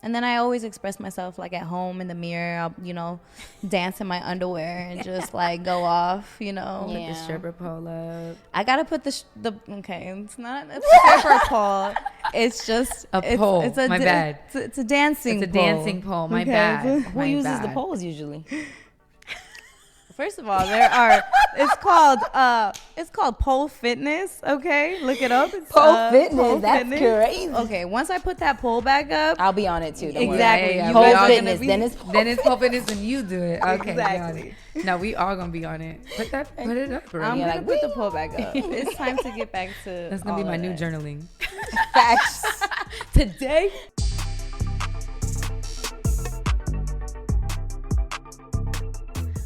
And then I always express myself like at home in the mirror. I'll, dance in my underwear and just like go off, Put the stripper pole up. I gotta put okay, it's not a stripper pole. It's just a pole. It's my bad. It's a dancing pole. It's a dancing pole. My bad. Who uses the poles usually? First of all, it's called pole fitness. Okay, look it up. It's, pole fitness. That's crazy. Okay, once I put that pole back up, I'll be on it too. Don't exactly. Yeah. Pole fitness. Then it's pole fitness, and you do it. Okay, exactly. No, we all gonna be on it. Put it up. I'm gonna put the pole back up. It's time to get back to. That's gonna be my new journaling. Facts. Today.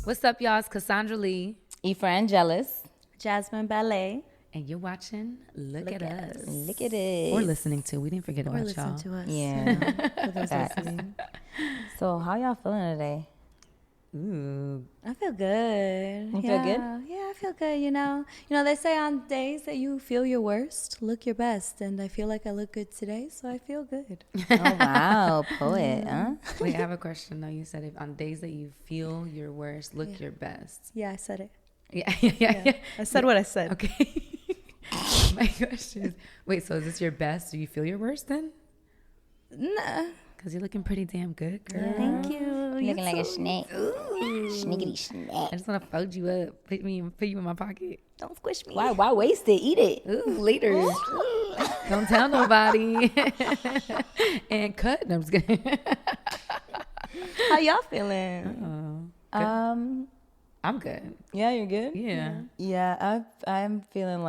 What's up, y'all? It's Cassandra Lee. Efrangeliz. Jasmine Balais. And you're watching Look at Us. Look at it. Or listening to. We didn't forget about y'all. To us. Yeah. For those listening. So how y'all feeling today? Ooh. I feel good. You feel good? Yeah, I feel good. You know, they say on days that you feel your worst, look your best. And I feel like I look good today, so I feel good. Oh, wow. Poet, huh? Wait, I have a question, though. You said if on days that you feel your worst, look your best. Yeah, I said it. Yeah. I said what I said. Okay. My question is, wait, so is this your best? Do you feel your worst then? Nah. Because you're looking pretty damn good, girl. Thank you. You're looking like a snake. Snickety snack. I just want to fold you up, put you in my pocket. Don't squish me. Why waste it? Eat it. Ooh, later. Don't tell nobody. And cut. No, I'm just kidding. How y'all feeling? I'm good. Yeah, you're good? Yeah. Yeah, I'm feeling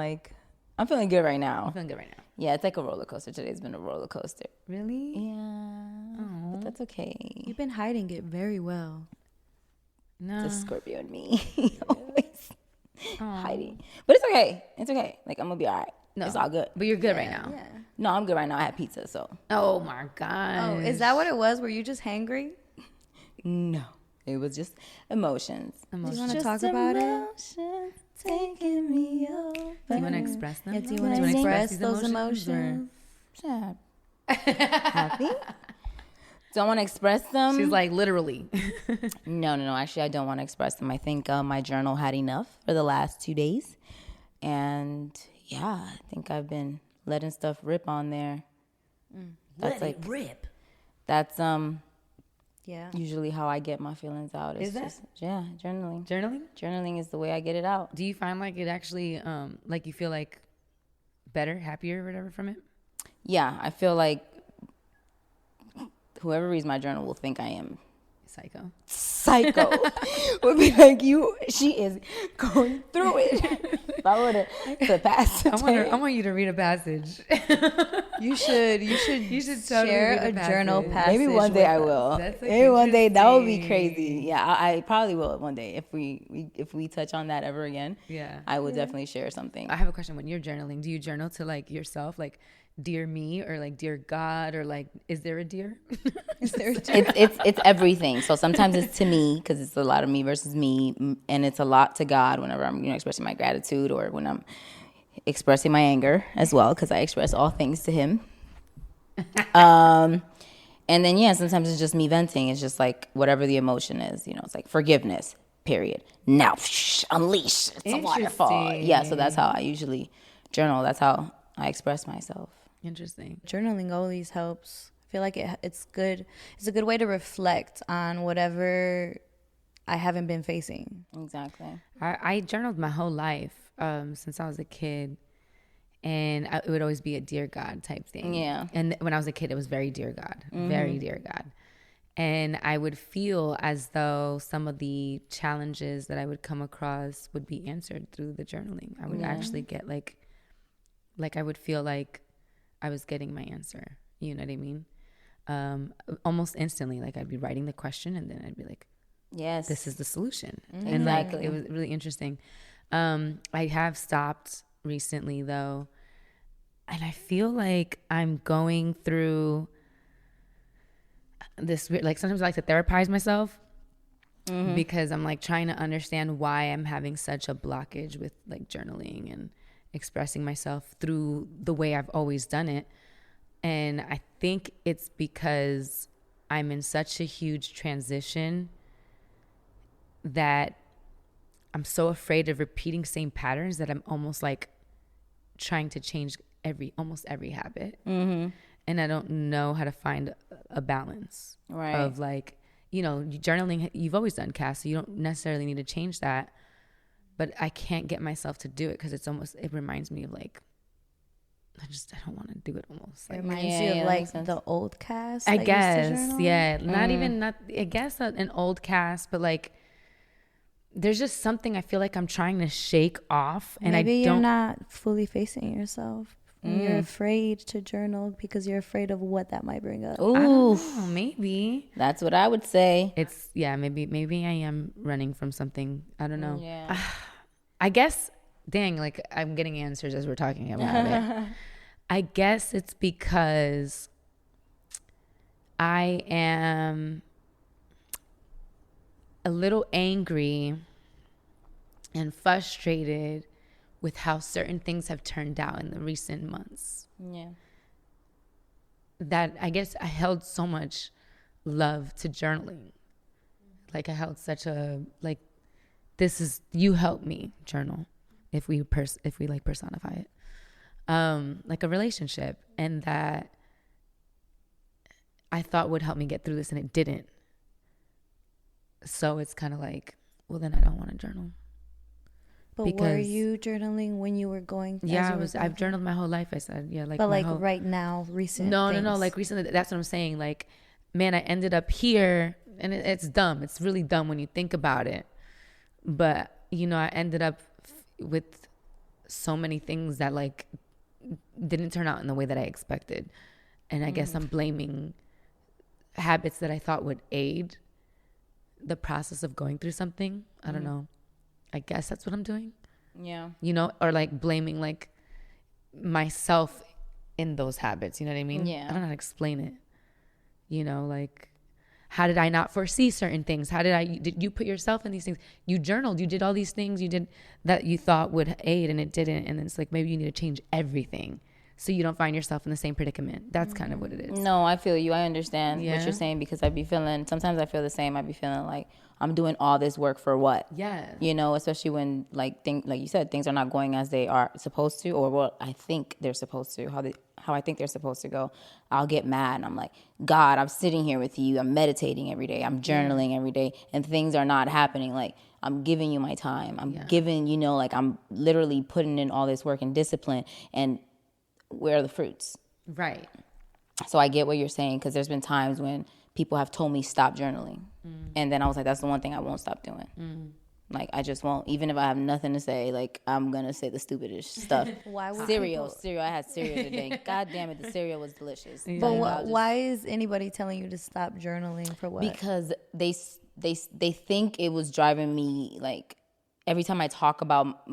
good right now. I'm feeling good right now. Yeah, it's like a roller coaster. Today's been a roller coaster. Really? Yeah. But that's okay. You've been hiding it very well. No. It's a Scorpio and me. Always hiding. But it's okay. It's okay. Like, I'm going to be all right. No. It's all good. But you're good right now. Yeah. No, I'm good right now. I had pizza, so. Oh, my God. Oh, is that what it was? Were you just hangry? No. It was just emotions. Do you want to talk about it? Taking me over. Do you want to express them? Yeah, do you want to express those emotions? Happy? Don't want to express them? She's like, literally. No. Actually, I don't want to express them. I think my journal had enough for the last 2 days. And yeah, I think I've been letting stuff rip on there. That's Let it rip. That's Yeah. usually how I get my feelings out. It's Is that? just, yeah, journaling. Journaling? Journaling is the way I get it out. Do you find like it actually, like you feel like better, happier, or whatever from it? Yeah, I feel like whoever reads my journal will think I am psycho. Would be like, she is going through it. If I were to pass the I want you to read a passage. You should totally share read a a journal passage. passage. Maybe one day I will. That's, like, Maybe one day that would be interesting. crazy. Yeah, I probably will one day if we touch on that ever again. Yeah. I will definitely share something. I have a question. When you're journaling, do you journal to like yourself, like dear me, or like dear God, or like is there a dear? Is there a dear? It's everything. So sometimes it's to me because it's a lot of me versus me, and it's a lot to God whenever I'm expressing my gratitude or when I'm expressing my anger as well because I express all things to Him. And then sometimes it's just me venting. It's just like whatever the emotion is, it's like forgiveness. Period. Now unleash. It's a waterfall. Yeah. So that's how I usually journal. That's how I express myself. Interesting. Journaling always helps. I feel like it's good. It's a good way to reflect on whatever I haven't been facing. Exactly. I journaled my whole life since I was a kid. And it would always be a dear God type thing. Yeah. And when I was a kid, it was very dear God, very dear God. And I would feel as though some of the challenges that I would come across would be answered through the journaling. I would actually get like I would feel like I was getting my answer. You know what I mean? Almost instantly, like I'd be writing the question and then I'd be like, yes, this is the solution. Exactly. And like, it was really interesting. I have stopped recently though, and I feel like I'm going through this weird, like sometimes I like to therapize myself because I'm like trying to understand why I'm having such a blockage with like journaling and expressing myself through the way I've always done it. And I think it's because I'm in such a huge transition that I'm so afraid of repeating same patterns that I'm almost like trying to change almost every habit. Mm-hmm. And I don't know how to find a balance of like, you know, journaling, you've always done, Cass, so you don't necessarily need to change that. But I can't get myself to do it because it reminds me of like, I don't want to do it almost. It Like, reminds you of like the old cast. I that guess, used to journal? yeah. I guess an old cast, but like, there's just something I feel like I'm trying to shake off. And Maybe I you're don't. not fully facing yourself. You're afraid to journal because you're afraid of what that might bring up. Ooh, Maybe. that's what I would say. It's, yeah, maybe I am running from something. I don't know. Yeah. I guess, dang, like I'm getting answers as we're talking about it. I guess it's because I am a little angry and frustrated with how certain things have turned out in the recent months. Yeah. That I guess I held so much love to journaling. Like I held such a, like, this is, you help me journal if we like personify it. Like a relationship, and that I thought would help me get through this and it didn't. So it's kind of like, well, then I don't want to journal. But were you journaling when you were going? Yeah, I've journaled my whole life. I said, yeah, like. But like right now, recent. No, things. no. Like recently, that's what I'm saying. Like, man, I ended up here, and it's dumb. It's really dumb when you think about it. But you know, I ended up with so many things that like didn't turn out in the way that I expected, and I guess I'm blaming habits that I thought would aid the process of going through something. I don't know. I guess that's what I'm doing. Yeah. You know, or like blaming like myself in those habits. You know what I mean? Yeah. I don't know how to explain it. You know, like, how did I not foresee certain things? Did you put yourself in these things? You journaled, you did all these things you did that you thought would aid and it didn't. And then it's like, maybe you need to change everything so you don't find yourself in the same predicament. That's kind of what it is. No, I feel you. I understand what Yeah. you're saying, because sometimes I feel the same. I be feeling like I'm doing all this work for what? Yeah. You know, especially when like you said, things are not going as they are supposed to, or what I think they're supposed to, how I think they're supposed to go. I'll get mad and I'm like, God, I'm sitting here with you. I'm meditating every day. I'm journaling every day, and things are not happening. Like, I'm giving you my time. I'm giving, you know, like I'm literally putting in all this work and discipline, and where are the fruits? Right. So I get what you're saying, because there's been times when people have told me stop journaling. And then I was like, that's the one thing I won't stop doing. Like, I just won't. Even if I have nothing to say, like, I'm going to say the stupidest stuff. Why would cereal. I had cereal today. God damn it, the cereal was delicious. But why is anybody telling you to stop journaling for what? Because they think it was driving me, like, every time I talk about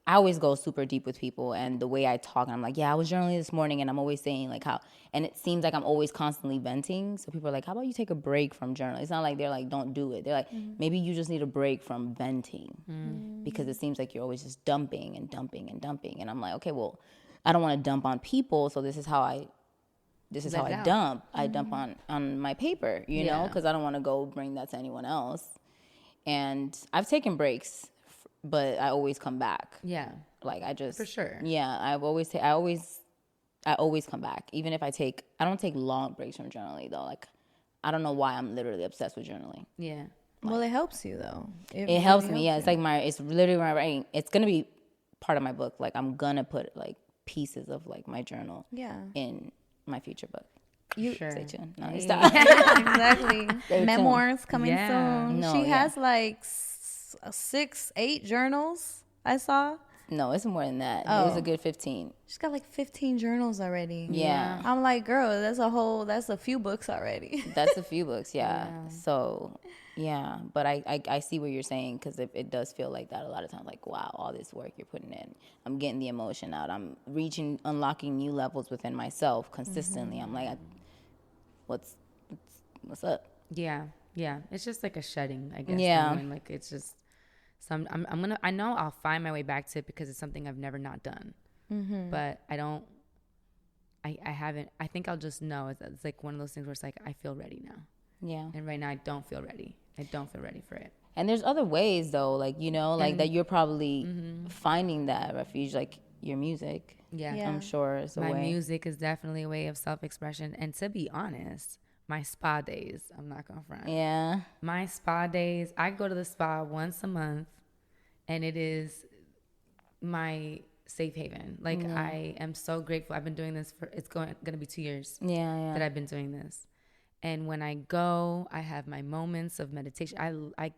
I always go super deep with people, and the way I talk, and I'm like, yeah, I was journaling this morning, and I'm always saying like how, and it seems like I'm always constantly venting. So people are like, how about you take a break from journaling? It's not like they're like, don't do it. They're like, maybe you just need a break from venting, because it seems like you're always just dumping and dumping and dumping. And I'm like, okay, well, I don't want to dump on people, so this is how I dump. I dump on my paper, you know, because I don't want to go bring that to anyone else. And I've taken breaks, but I always come back. Yeah. Like, I just, For sure. Yeah, I always come back. Even if I don't take long breaks from journaling though. Like, I don't know why I'm literally obsessed with journaling. Yeah. Well, it helps you though. It helps me. Yeah, it's like it's literally my writing. It's gonna be part of my book. Like, I'm gonna put like pieces of like my journal. In my future book. Sure. Stay tuned. No, stop. Exactly. Memoirs coming soon. No, she has like 6-8 journals. I saw. No, it's more than that. It was a good 15. She's got like 15 journals already. Yeah. I'm like, girl, that's a few books already. That's a few books, yeah. So, yeah. But I see what you're saying, because it does feel like that a lot of times. Like, wow, all this work you're putting in. I'm getting the emotion out. I'm unlocking new levels within myself consistently. I'm like, what's up? Yeah. Yeah. It's just like a shedding, I guess. Yeah. I mean, like, it's just, I know I'll find my way back to it, because it's something I've never not done. But I don't I haven't. I think I'll just know. It's like one of those things where it's like I feel ready now. Yeah. And right now I don't feel ready. I don't feel ready for it. And there's other ways though, like, you know, like that you're probably finding that refuge, like your music. Yeah. I'm sure it's a My way. music is definitely a way of self-expression. And to be honest, my spa days, I'm not gonna front. Yeah. My spa days, I go to the spa once a month, and it is my safe haven. Like, I am so grateful. I've been doing this for, it's gonna be 2 years that I've been doing this. And when I go, I have my moments of meditation. I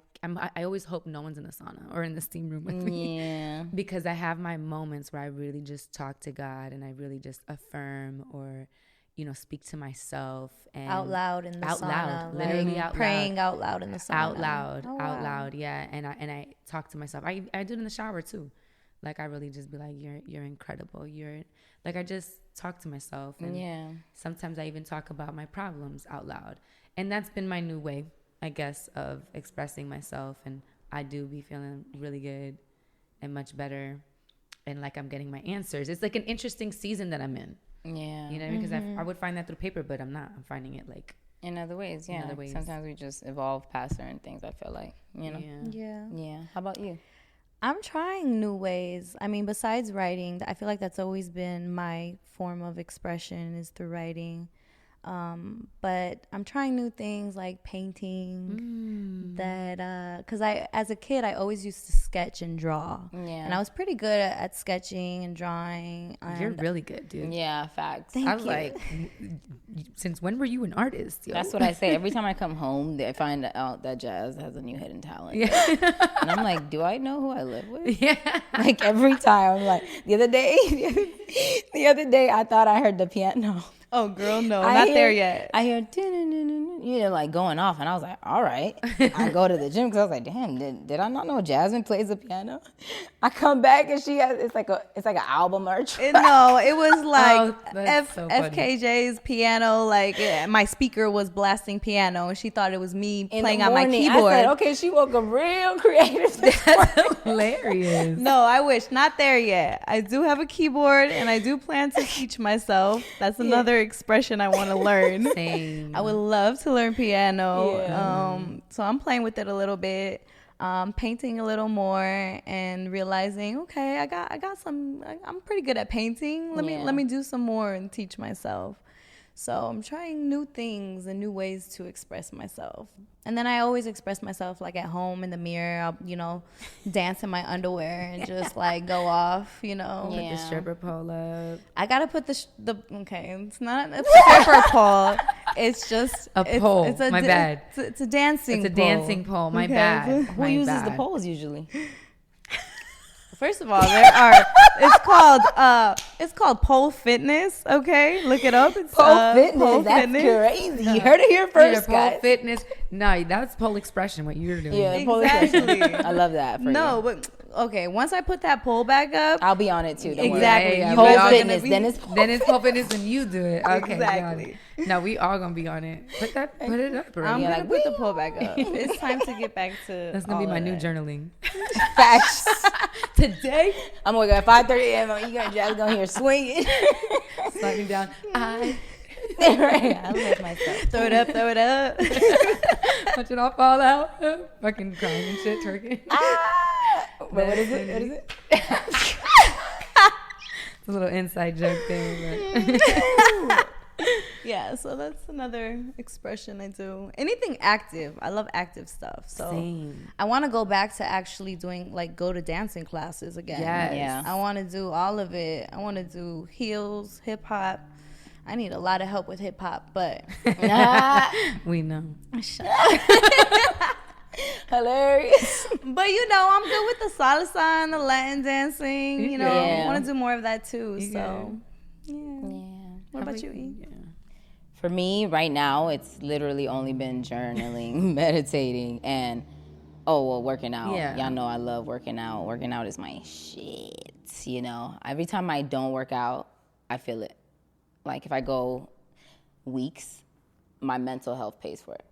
always hope no one's in the sauna or in the steam room with me. Yeah. Because I have my moments where I really just talk to God, and I really just affirm, or, you know, speak to myself and Out loud in the out sauna. loud, like literally out praying loud. out loud in the sauna. Out loud, Oh, out wow. loud, yeah. And I talk to myself. I do it in the shower too. Like, I really just be like, you're incredible. You're like, I just talk to myself, and sometimes I even talk about my problems out loud. And that's been my new way, I guess, of expressing myself. And I do be feeling really good and much better, and like I'm getting my answers. It's like an interesting season that I'm in. Yeah. You know, because I would find that through paper, but I'm not. I'm finding it like In other ways, yeah. in other ways. Sometimes we just evolve past certain things, I feel like, you know? Yeah. Yeah. How about you? I'm trying new ways. I mean, besides writing, I feel like that's always been my form of expression is through writing. But I'm trying new things like painting. Because as a kid, I always used to sketch and draw. Yeah. And I was pretty good at sketching and drawing. You're And really good, dude. Yeah, facts. Thank I'm you. like, since when were you an artist? Yo? That's what I say. Every time I come home, I find out that Jazz has a new hidden talent. Yeah. And I'm like, do I know who I live with? Yeah. Like every time, I'm like, the other day, I thought I heard the piano. oh, girl, no, I not hear- there yet. I hear, you know, like going off, and I was like, all right. I go to the gym because I was like, damn, did I not know Jasmine plays the piano? I come back and she has it's like an album or a track. No, it was like Oh, that's so funny. FKJ's piano. Like my speaker was blasting piano, and she thought it was me In playing the on my morning, keyboard. I said, okay, she woke up real creative. Hilarious. No, I wish not there yet. I do have a keyboard, and I do plan to teach myself. That's another expression I want to learn. Same. I would love to learn piano. Yeah. So I'm playing with it a little bit, painting a little more, and realizing, okay, I got some. I'm pretty good at painting. Let me do some more and teach myself. So I'm trying new things and new ways to express myself. And then I always express myself like at home in the mirror. I'll, you know, dance in my underwear and just like go off, you know. Put the stripper pole up. I gotta put okay, it's not a stripper pole. It's just A pole. It's My bad. It's a dancing. It's a pole. dancing pole. My Okay. bad. Who My uses bad. the poles usually? First of all, it's called pole fitness. Okay, look it up. It's Pole fitness. pole That's fitness. crazy. You heard it here first, Pole guys. fitness. No, that's pole expression. What you're doing. Yeah, pole Exactly. fitness. I love that. For No, you. but okay. Once I put that pole back up, I'll be on it too. Don't exactly. Yeah, You Worry. guys Pole are fitness. gonna be- Then it's pole Then it's pole fitness when you do it. Okay, Exactly. got it. No, we all gonna be on it. Put it up. I'm Already. Yeah, gonna like, put the pole back up. It's time to get back to. That's gonna be all my of new that. journaling. Facts. Today, I'm waking up at 5:30 a.m. You guys just gonna hear swinging. slide me down. Right. I love myself. Throw it up, throw it up. Watch it all fall out. Fucking crying and shit, twerking. Wait, what is it? What is it? It's a little inside joke there. But Yeah, so that's another expression I do. Anything active. I love active stuff. So Same. I want to go back to actually doing go to dancing classes again. Yes. Yeah. I want to do all of it. I want to do heels, hip hop. I need a lot of help with hip hop, but We know. Hilarious. but you know, I'm good with the salsa and the Latin dancing. You know, Yeah. I want to do more of that too. You So yeah. Yeah. What about you, E? Yeah. For me, right now, it's literally only been journaling, meditating, and working out. Yeah. Y'all know I love working out. Working out is my shit. You know, every time I don't work out, I feel it. Like if I go weeks, my mental health pays for it.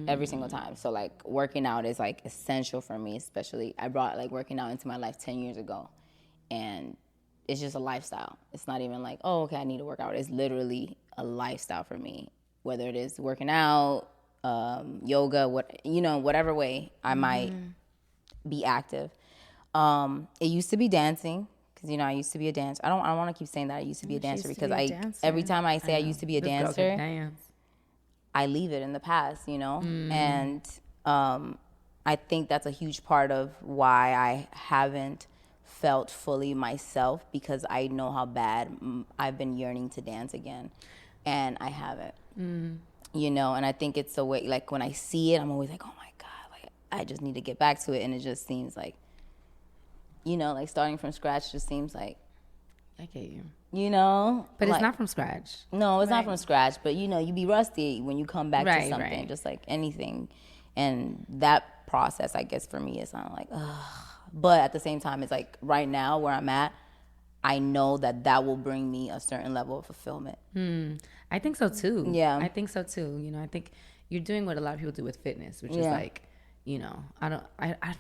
Every single time. So like working out is like essential for me, especially I brought like working out into my life 10 years ago. And it's just a lifestyle. It's not even like, oh, okay, I need to work out. It's literally a lifestyle for me. Whether it is working out, yoga, whatever way I might be active. It used to be dancing, because I used to be a dancer. I don't want to keep saying that I used to be a dancer, because every time I say I used to be a dancer, I leave it in the past, and I think that's a huge part of why I haven't felt fully myself, because I know how bad I've been yearning to dance again, and I haven't. And I think it's the way, like, when I see it, I'm always like, oh my God, like, I just need to get back to it. And it just seems like, like starting from scratch just seems like, I get you. But it's not from scratch. No, it's not from scratch. But, you be rusty when you come back to something, just like anything. And that process, I guess, for me, is not like, ugh. But at the same time, it's like right now where I'm at, I know that will bring me a certain level of fulfillment. I think so too. Yeah. I think so too. I think you're doing what a lot of people do with fitness, which is like, I feel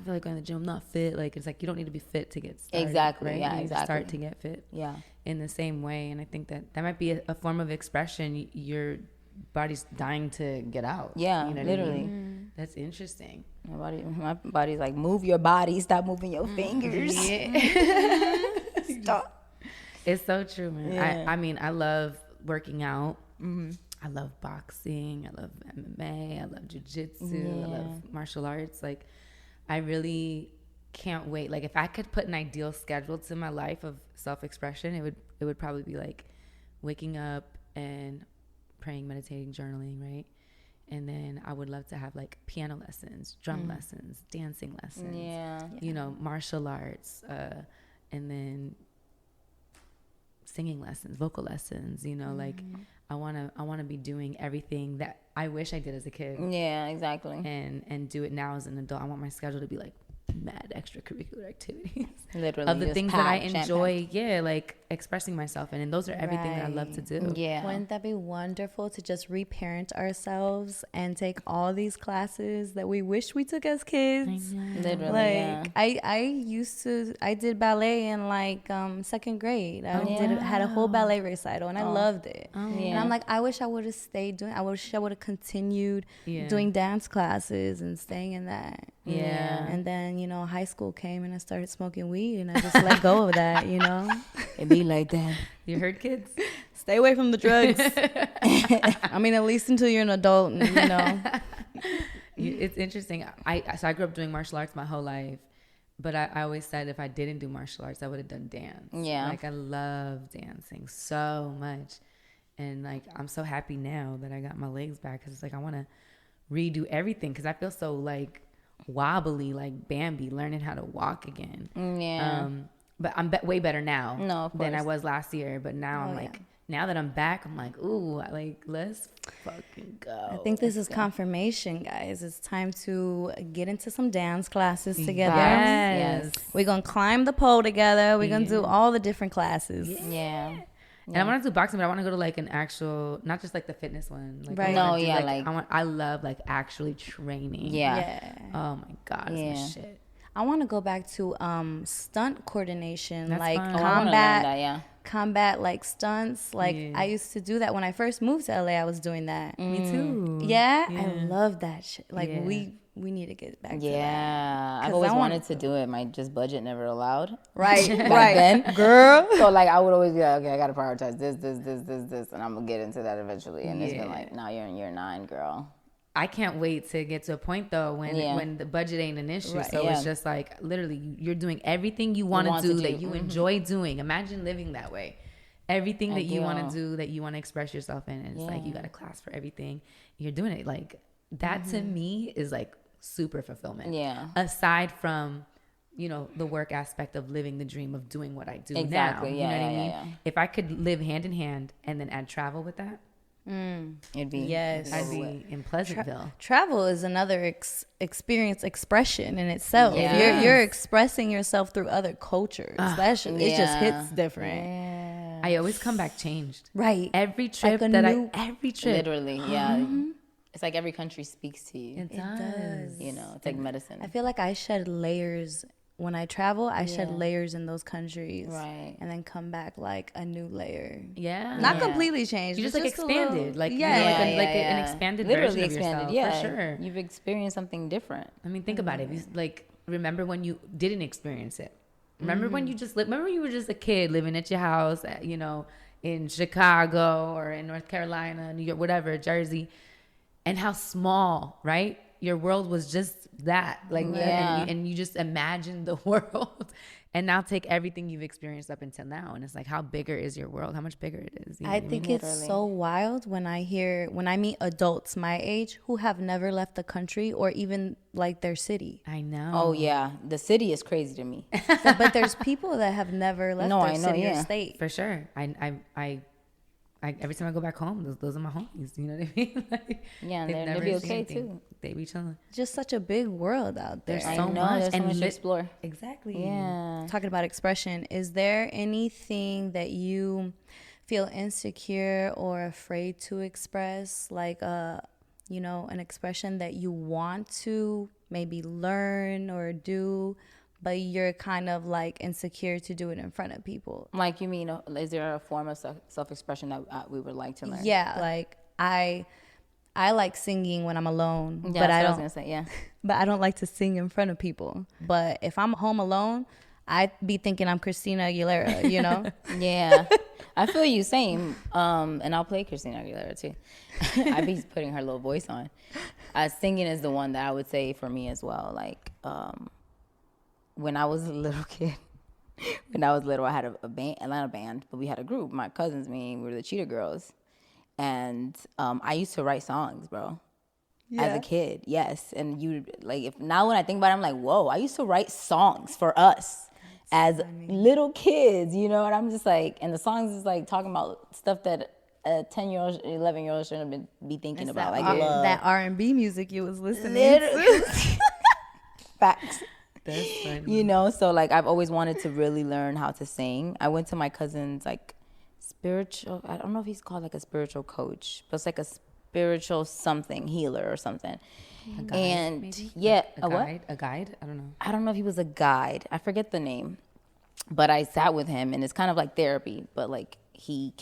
like going to the gym, I'm not fit. Like, it's like you don't need to be fit to get started. Exactly. Right? Yeah, you exactly. Start to get fit. Yeah. In the same way. And I think that might be a form of expression. Your body's dying to get out. Yeah, literally. What I mean? That's interesting. My body's like, move your body, stop moving your fingers. Yeah. Stop. It's so true, man. Yeah. I mean, I love working out. I love boxing. I love MMA. I love jiu-jitsu. I love martial arts. Like, I really can't wait. Like, if I could put an ideal schedule to my life of self-expression, it would probably be like waking up and praying, meditating, journaling, right? And then I would love to have like piano lessons, drum lessons, dancing lessons, martial arts, and then singing lessons, vocal lessons, like I want to be doing everything that I wish I did as a kid. Yeah, exactly. And do it now as an adult. I want my schedule to be like mad extracurricular activities. Literally. Of the things that I enjoy, like expressing myself in. And those are everything that I love to do. Yeah. Wouldn't that be wonderful to just reparent ourselves and take all these classes that we wish we took as kids? Literally, I did ballet in like second grade. Had a whole ballet recital and I loved it. And I'm like, I wish I would have stayed doing, I wish I would have continued doing dance classes and staying in that. Yeah. And then, high school came and I started smoking weed and I just let go of that, It be like that. You heard, kids? Stay away from the drugs. I mean, at least until you're an adult, and, It's interesting. So I grew up doing martial arts my whole life, but I always said if I didn't do martial arts, I would have done dance. Yeah. Like, I love dancing so much. And like, I'm so happy now that I got my legs back, because it's like I want to redo everything, because I feel so like wobbly, like Bambi, learning how to walk again. Yeah. But I'm way better now than I course. was last year. But now I'm like, now that I'm back, I'm like, ooh, like, let's fucking go. I think this is confirmation, guys. It's time to get into some dance classes together. Yes. We're going to climb the pole together. We're going to do all the different classes. Yeah. And I want to do boxing, but I want to go to like an actual, not just like the fitness one. Like, Right. No, yeah, like I love like actually training. yeah. Oh my God, it's my shit. I want to go back to stunt coordination, That's like fun. I wanna learn that, yeah. combat like stunts. Like I used to do that when I first moved to LA. I was doing that. Me too. Yeah, I love that shit. Like we need to get back to that. Yeah, I've always wanted to do it. My budget never allowed. Right, Back then, girl. So like, I would always be like, okay, I gotta prioritize this, and I'm gonna get into that eventually. And it's been like, now you're in year 9, girl. I can't wait to get to a point though when the budget ain't an issue. Right. So it's just like literally you're doing everything you want to do that you enjoy doing. Imagine living that way. Everything that you want to do, that you want to express yourself in, and it's like you got a class for everything. You're doing it. Like that to me is like super fulfillment. Yeah. Aside from, the work aspect of living the dream of doing what I do now. Exactly. You know what I mean? If I could live hand in hand and then add travel with that, it'd be I'd be in Pleasantville. Travel is another experience expression in itself. You're expressing yourself through other cultures, especially. It just hits different. I always come back changed. Right. Every trip every trip. Literally, it's like every country speaks to you. It does. It's like medicine. I feel like I shed layers when I travel, I shed layers in those countries, right, and then come back like a new layer. Yeah, not completely changed. You just like expanded, like an expanded literally version expanded. of yourself, for sure. You've experienced something different. I mean, think about it. You, like, remember when you didn't experience it? Remember when you just remember when you were just a kid living at your house, you know, in Chicago or in North Carolina, New York, whatever, Jersey, and how small, right? Your world was just that, like, and you just imagined the world, and now take everything you've experienced up until now, and it's like, how bigger is your world? How much bigger it is? You know I think it's so wild when I meet adults my age who have never left the country or even like their city. I know. Oh yeah, the city is crazy to me. But there's people that have never left their city or state. For sure. I every time I go back home, those are my homies. You know what I mean? Like, yeah, and they'll be okay too. They be chilling. Just such a big world out there. There's so much, there's so much to explore. Exactly. Yeah. Talking about expression, is there anything that you feel insecure or afraid to express, like you know, an expression that you want to maybe learn or do, but you're kind of like insecure to do it in front of people? Like, you mean, is there a form of self-expression that we would like to learn? Yeah, like I like singing when I'm alone, Yeah, but I was gonna say, yeah. But I don't like to sing in front of people. But if I'm home alone, I'd be thinking I'm Christina Aguilera, you know? Yeah, I feel you, same. And I'll play Christina Aguilera too. I be putting her little voice on. Singing is the one that I would say for me as well. Like, when I was a little kid, I had a band, Atlanta band, but we had a group. My cousins, we were the Cheetah Girls. And I used to write songs, bro, as a kid. Yes. And now when I think about it, I'm like, whoa, I used to write songs for us as little kids, you know? And I'm just like, and the songs is like talking about stuff that a 10-year-old, 11-year-old shouldn't be thinking about. Like love. That R&B music you was listening to. Facts. That's funny. You know, so like I've always wanted to really learn how to sing. I went to my cousin's like spiritual, I don't know if he's called like a spiritual coach, but it's like a spiritual something, healer or something. A guide, and maybe? yeah, a guide? A guide? I don't know. I don't know if he was a guide. I forget the name. But I sat with him, and it's kind of like therapy, but like he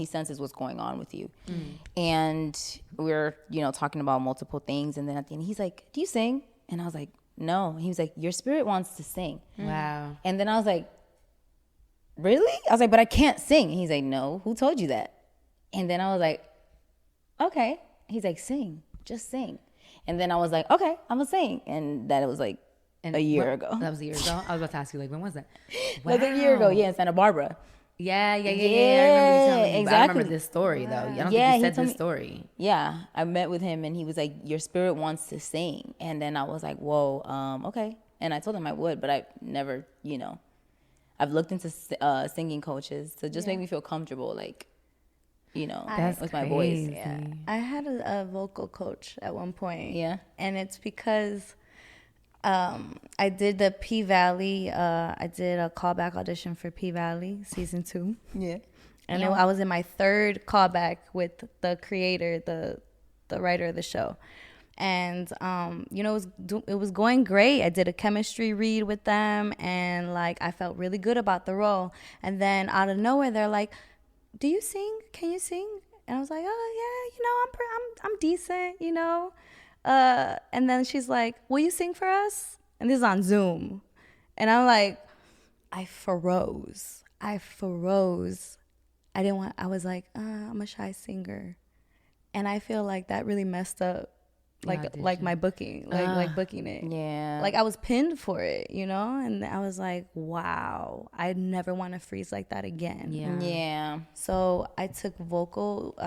senses what's going on with you. And we're, you know, talking about multiple things, and then at the end he's like, "Do you sing?" And I was like, "No." He was like, "Your spirit wants to sing." Wow. And then I was like, "Really?" I was like, "But I can't sing." And he's like, "No, who told you that?" And then I was like, "Okay." He's like, "Sing, just sing." And then I was like, "Okay, I'm gonna sing." And that was like a year ago. That was a year ago? I was about to ask you, like, when was that? Wow. Like a year ago, yeah, in Santa Barbara. Yeah. I remember you telling me. But I remember this story, though. I don't think you said this story. Yeah, I met with him, and he was like, "Your spirit wants to sing." And then I was like, "Whoa, okay." And I told him I would, but I never, you know. I've looked into singing coaches to just make me feel comfortable, like, you know, with my voice. Yeah. I had a vocal coach at one point. Yeah. And it's because I did the P-Valley. I did a callback audition for P-Valley season 2. Yeah. And I was in my 3rd callback with the creator, the writer of the show. And, you know, it was going great. I did a chemistry read with them, and, like, I felt really good about the role. And then out of nowhere, they're like, "Do you sing? Can you sing?" And I was like, "Oh, yeah, you know, I'm decent, you know." And then she's like, "Will you sing for us?" And this is on Zoom. And I'm like, I froze. I was like, I'm a shy singer. And I feel like that really messed up, like my booking, like booking it. Yeah. Like I was pinned for it, you know? And I was like, wow, I never want to freeze like that again. Yeah. So I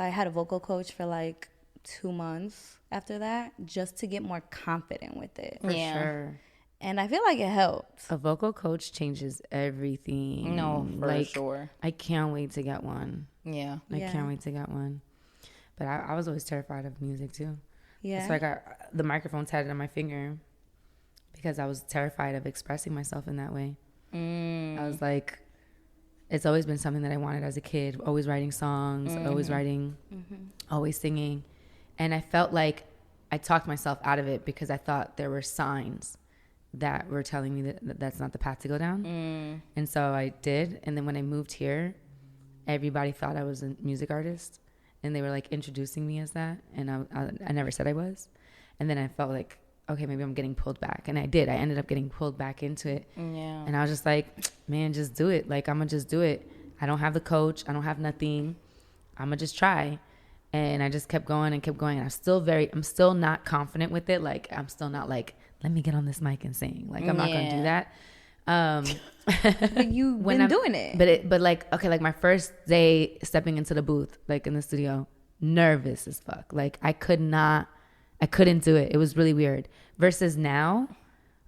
had a vocal coach for like 2 months after that, just to get more confident with it. For sure. And I feel like it helped. A vocal coach changes everything. No, for sure. I can't wait to get one. Yeah. I can't wait to get one. But I was always terrified of music too. Yeah. So I got the microphone tatted on my finger because I was terrified of expressing myself in that way. I was like, it's always been something that I wanted as a kid, always writing songs, always writing, always singing. And I felt like I talked myself out of it because I thought there were signs that were telling me that that's not the path to go down. And so I did. And then when I moved here, everybody thought I was a music artist, and they were like introducing me as that. And I never said I was. And then I felt like, okay, maybe I'm getting pulled back. And I did. I ended up getting pulled back into it. Yeah. And I was just like, man, just do it. Like, I'm going to just do it. I don't have the coach. I don't have nothing. I'm going to just try. And I just kept going and kept going. And I'm still not confident with it. Like, I'm still not like, let me get on this mic and sing. Like, I'm not going to do that. But you've been doing it. But like, okay, like my first day stepping into the booth, like in the studio, nervous as fuck. Like, I couldn't do it. It was really weird. Versus now,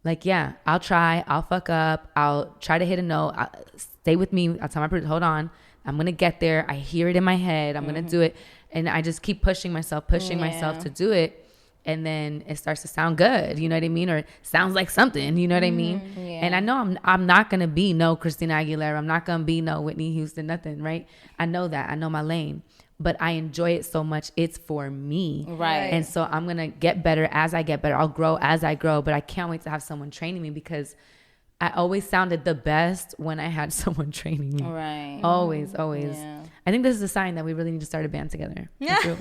like, yeah, I'll try. I'll fuck up. I'll try to hit a note. Stay with me. I'll tell my producer, hold on. I'm going to get there. I hear it in my head. I'm going to do it. And I just keep pushing myself to do it. And then it starts to sound good. You know what I mean? Or it sounds like something. You know what I mean? Yeah. And I know I'm not going to be no Christina Aguilera. I'm not going to be no Whitney Houston, nothing, right? I know that. I know my lane. But I enjoy it so much. It's for me. Right. And so I'm going to get better as I get better. I'll grow as I grow. But I can't wait to have someone training me, because I always sounded the best when I had someone training me. Right. Always. Yeah. I think this is a sign that we really need to start a band together. Yeah.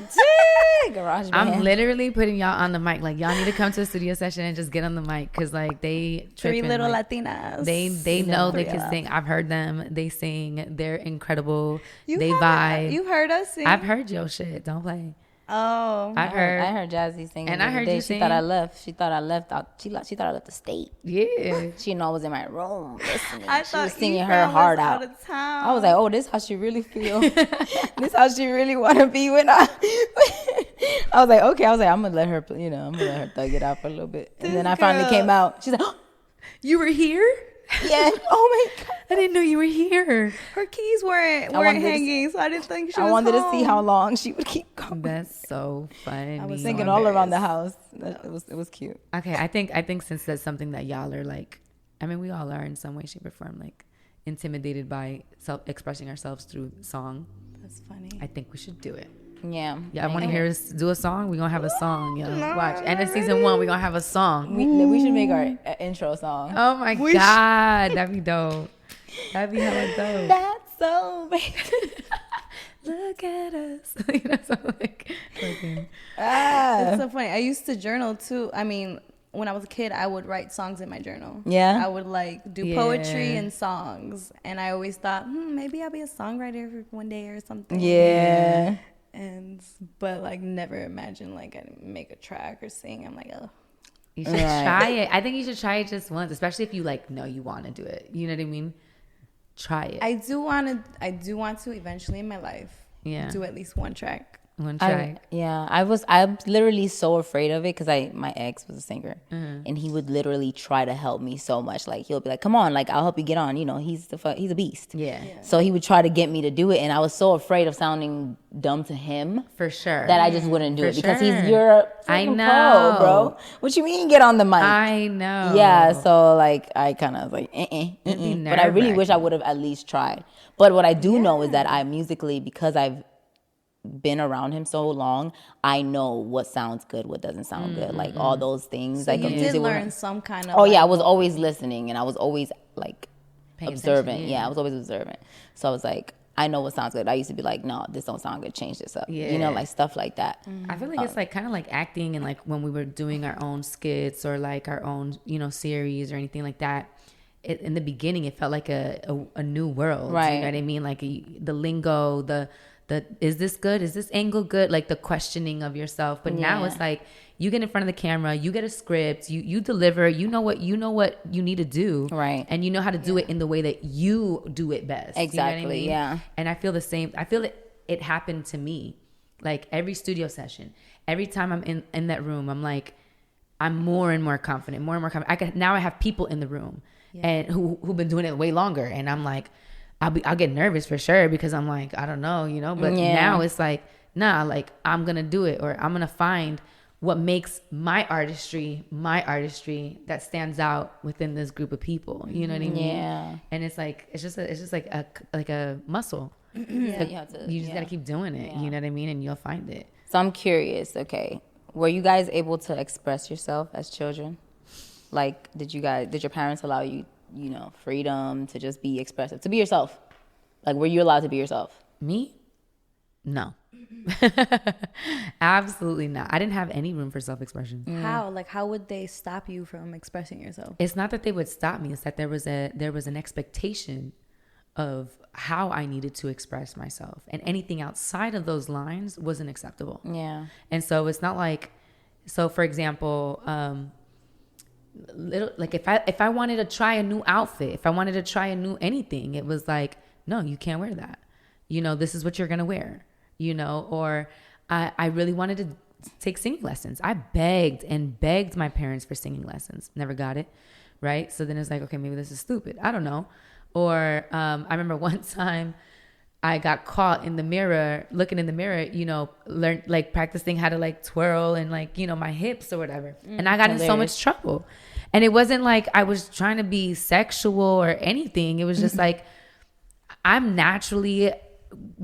Garage band. I'm literally putting y'all on the mic. Like, y'all need to come to a studio session and just get on the mic, because like they tripping. 3 little like, Latinas. They know they can sing. I've heard them. They sing. They're incredible. They vibe. You heard us sing? I've heard your shit. Don't play. Oh, I heard Jazzy sing, and I heard you sing. She thought I left. She thought I left out. She thought I left the state. Yeah, she didn't know I was in my room listening. I she was thought singing her heart out. I was like, oh, this is how she really feel. This is how she really want to be when I was like, okay. I was like, I'm gonna let her, I'm gonna let her thug it out for a little bit. And then I finally came out. She's like, oh, you were here? Yeah. Oh my God. I didn't know you were here. Her keys weren't hanging, so I didn't think she was I wanted home. to see how long she would keep going. That's so funny. I was singing all around the house. It was cute. Okay, I think since that's something that y'all are like, I mean, we all are in some way, shape, or form, like intimidated by expressing ourselves through song. That's funny. I think we should do it. Yeah. Yeah, I want to hear us do a song. We're going to have a song, yo. Watch. And in season 1, we're going to have a song. We should make our intro song. Oh, my God. That'd be dope. That'd be hella dope. That's so baby. Look at us. You know, so like, it's so funny. I used to journal, too. I mean, when I was a kid, I would write songs in my journal. Yeah. I would like do poetry and songs. And I always thought, maybe I'll be a songwriter one day or something. Yeah. But like never imagined like I'd make a track or sing. I'm like, oh, you should try it. I think you should try it just once, especially if you like know you want to do it. You know what I mean? Try it. I do want to eventually in my life. Yeah. Do at least one track. One track. I'm literally so afraid of it, because my ex was a singer, and he would literally try to help me so much. Like, he'll be like, come on, like, I'll help you get on. You know, he's a beast. Yeah. So he would try to get me to do it, and I was so afraid of sounding dumb to him. For sure. That I just wouldn't do it, because you're a freaking pro, bro. What you mean get on the mic? I know. Yeah, so like I kind of was like, but I really wish I would have at least tried. But what I do know is that I musically, because I've been around him so long, I know what sounds good, what doesn't sound good, like all those things. So like you did learn some kind of. Oh yeah, I was always listening, and I was always like observant. Yeah, I was always observant. So I was like, I know what sounds good. I used to be like, no, this don't sound good. Change this up. Yeah. You know, like stuff like that. I feel like it's like kind of like acting, and like when we were doing our own skits or like our own, series or anything like that. In the beginning, it felt like a new world. Right. You know what I mean? Like the lingo, the is this good? Is this angle good? Like the questioning of yourself. But now it's like you get in front of the camera, you get a script, you deliver, you know what you need to do. Right. And you know how to do it in the way that you do it best. Exactly. You know what I mean? Yeah. And I feel the same. I feel it happened to me. Like every studio session, every time I'm in that room, I'm like, I'm more and more confident, now I have people in the room and who've been doing it way longer. And I'm like, I'll get nervous for sure, because I'm like, I don't know, but now it's like, nah, like I'm going to do it, or I'm going to find what makes my artistry that stands out within this group of people. You know what I mean? Yeah. And it's like, it's just like a muscle. Yeah, you just got to keep doing it. You know what I mean? And you'll find it. So I'm curious, okay, were you guys able to express yourself as children? Like, did your parents allow you, freedom to just be expressive, to be yourself? Like, were you allowed to be yourself? Me? No. Absolutely not. I didn't have any room for self-expression. How? Like, how would they stop you from expressing yourself? It's not that they would stop me. It's that there was an expectation of how I needed to express myself, and anything outside of those lines wasn't acceptable. Yeah. And so it's not like, so for example, like if I wanted to try a new outfit, if I wanted to try a new anything, it was like, no, you can't wear that. This is what you're gonna wear. Or I really wanted to take singing lessons. I begged and begged my parents for singing lessons. Never got it. Right. So then it's like, okay, maybe this is stupid. I don't know. Or I remember one time I got caught in the mirror, looking in the mirror, practicing how to like twirl and like, my hips or whatever. And I got in so much trouble. And it wasn't like I was trying to be sexual or anything. It was just like, I'm naturally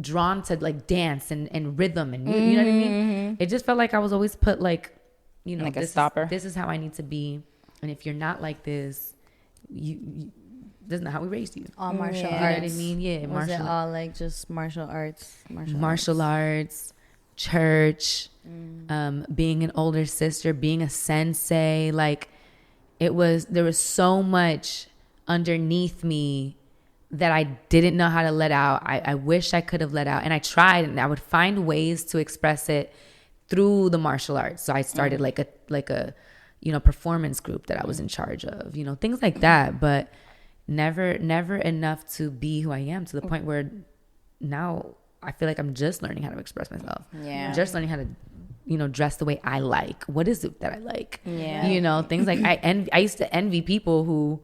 drawn to like dance and rhythm and you know what I mean? It just felt like I was always put like, like a stopper. This is how I need to be. And if you're not like this, this is not how we raised you. All martial arts. You know what I mean? Yeah. Was it all like just martial arts? Martial arts, church, being an older sister, being a sensei. Like there was so much underneath me that I didn't know how to let out. I wish I could have let out. And I tried, and I would find ways to express it through the martial arts. So I started like a performance group that I was in charge of, things like that. But never enough to be who I am, to the point where now I feel like I'm just learning how to express myself. Yeah. I'm just learning how to, dress the way I like. What is it that I like? Yeah. Things like I used to envy people who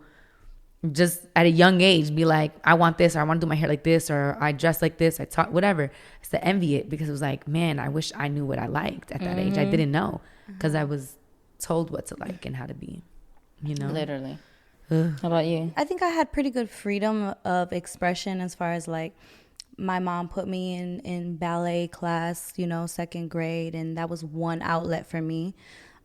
just at a young age be like, I want this, or I want to do my hair like this, or I dress like this, I talk, whatever. I used to envy it because it was like, man, I wish I knew what I liked at that age. I didn't know because I was told what to like and how to be, Literally. How about you? I think I had pretty good freedom of expression as far as like my mom put me in ballet class, second grade, and that was one outlet for me.